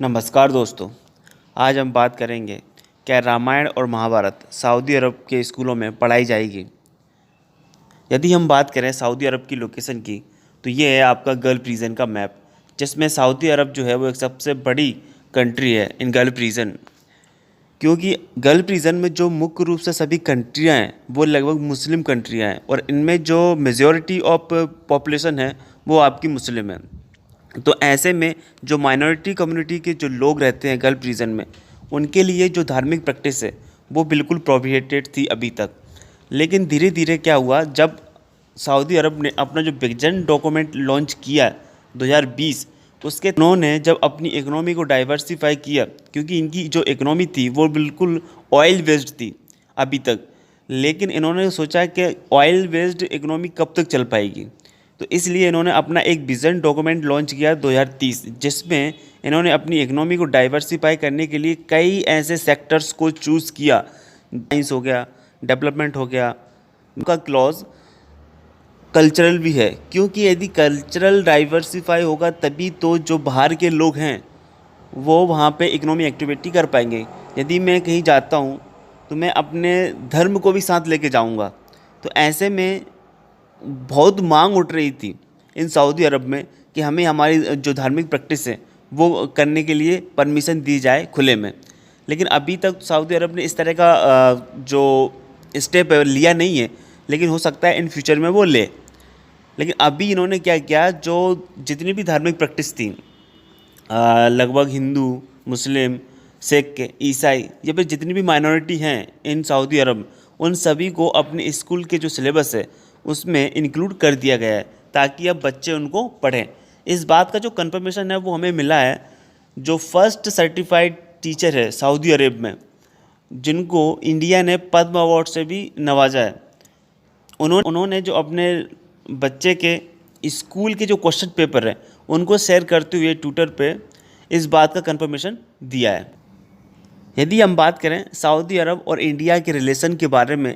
नमस्कार दोस्तों। आज हम बात करेंगे क्या रामायण और महाभारत सऊदी अरब के स्कूलों में पढ़ाई जाएगी। यदि हम बात करें सऊदी अरब की लोकेशन की तो ये है आपका गल्फ रीजन का मैप, जिसमें सऊदी अरब जो है वो एक सबसे बड़ी कंट्री है इन गल्फ रीजन। क्योंकि गल्फ रीजन में जो मुख्य रूप से सभी कंट्रियाँ हैं वो लगभग मुस्लिम कंट्रियाँ हैं और इनमें जो मेजॉरिटी ऑफ पॉपुलेशन है वो आपकी मुस्लिम है। तो ऐसे में जो माइनॉरिटी कम्युनिटी के जो लोग रहते हैं गल्फ रीजन में, उनके लिए जो धार्मिक प्रैक्टिस है वो बिल्कुल प्रोहिबिटेड थी अभी तक। लेकिन धीरे धीरे क्या हुआ, जब सऊदी अरब ने अपना जो विजन डॉक्यूमेंट लॉन्च किया 2020, उसके उन्होंने जब अपनी इकोनॉमी को डाइवर्सिफाई किया, क्योंकि इनकी जो इकोनॉमी थी वो बिल्कुल ऑयल बेस्ड थी अभी तक। लेकिन इन्होंने सोचा कि ऑयल बेस्ड इकोनॉमी कब तक चल पाएगी, तो इसलिए इन्होंने अपना एक विज़न डॉक्यूमेंट लॉन्च किया 2030, जिसमें इन्होंने अपनी इकोनॉमी को डाइवर्सिफाई करने के लिए कई ऐसे सेक्टर्स को चूज़ किया। साइंस हो गया, डेवलपमेंट हो गया। उनका क्लॉज कल्चरल भी है, क्योंकि यदि कल्चरल डाइवर्सिफाई होगा तभी तो जो बाहर के लोग हैं वो वहाँ पे इकोनॉमी एक्टिविटी कर पाएंगे। यदि मैं कहीं जाता हूँ तो मैं अपने धर्म को भी साथ लेके जाऊँगा। तो ऐसे में बहुत मांग उठ रही थी इन सऊदी अरब में कि हमें हमारी जो धार्मिक प्रैक्टिस है वो करने के लिए परमिशन दी जाए खुले में। लेकिन अभी तक सऊदी अरब ने इस तरह का जो स्टेप लिया नहीं है, लेकिन हो सकता है इन फ्यूचर में वो ले। लेकिन अभी इन्होंने क्या किया, जो जितनी भी धार्मिक प्रैक्टिस थी लगभग हिंदू, मुस्लिम, सिख, ईसाई, या फिर जितनी भी माइनॉरिटी हैं इन सऊदी अरब, उन सभी को अपने स्कूल के जो सिलेबस है उसमें इंक्लूड कर दिया गया है, ताकि अब बच्चे उनको पढ़ें। इस बात का जो कंफर्मेशन है वो हमें मिला है, जो फर्स्ट सर्टिफाइड टीचर है सऊदी अरब में, जिनको इंडिया ने पद्म अवार्ड से भी नवाजा है, उन्होंने जो अपने बच्चे के स्कूल के जो क्वेश्चन पेपर है उनको शेयर करते हुए ट्विटर पे इस बात का कंफर्मेशन दिया है। यदि हम बात करें सऊदी अरब और इंडिया के रिलेशन के बारे में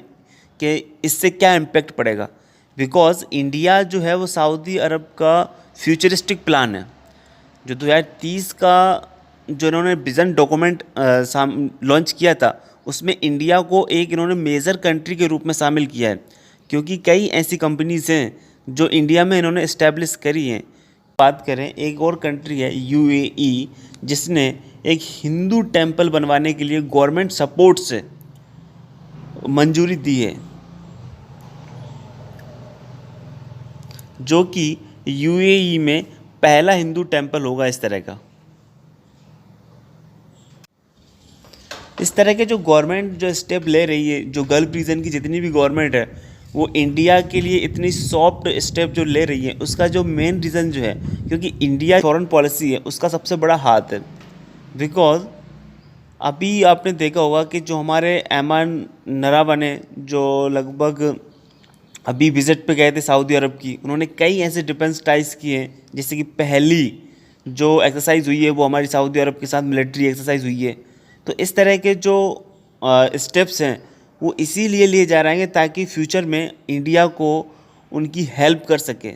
कि इससे क्या इम्पेक्ट पड़ेगा, बिकॉज़ इंडिया जो है वो सऊदी अरब का फ्यूचरिस्टिक प्लान है। जो 2030 का जो इन्होंने विज़न डॉक्यूमेंट लॉन्च किया था, उसमें इंडिया को एक इन्होंने मेजर कंट्री के रूप में शामिल किया है, क्योंकि कई ऐसी कंपनीज़ हैं जो इंडिया में इन्होंने इस्टेब्लिश करी हैं। बात करें एक और कंट्री है यूएई, जिसने एक हिंदू टेम्पल बनवाने के लिए गवर्नमेंट सपोर्ट से मंजूरी दी है, जो कि यूएई में पहला हिंदू टेम्पल होगा इस तरह का। इस तरह के जो गवर्नमेंट जो स्टेप ले रही है, जो गल्फ रीजन की जितनी भी गवर्नमेंट है, वो इंडिया के लिए इतनी सॉफ्ट स्टेप जो ले रही है, उसका जो मेन रीज़न जो है, क्योंकि इंडिया फॉरेन पॉलिसी है उसका सबसे बड़ा हाथ है। बिकॉज अभी आपने देखा होगा कि जो हमारे ऐमान नरावने जो लगभग अभी विज़िट पे गए थे सऊदी अरब की, उन्होंने कई ऐसे डिफेंस टाइज किए हैं। जैसे कि पहली जो एक्सरसाइज हुई है वो हमारी सऊदी अरब के साथ मिलिट्री एक्सरसाइज हुई है। तो इस तरह के जो स्टेप्स हैं वो इसीलिए लिए जा रहे हैं ताकि फ्यूचर में इंडिया को उनकी हेल्प कर सके।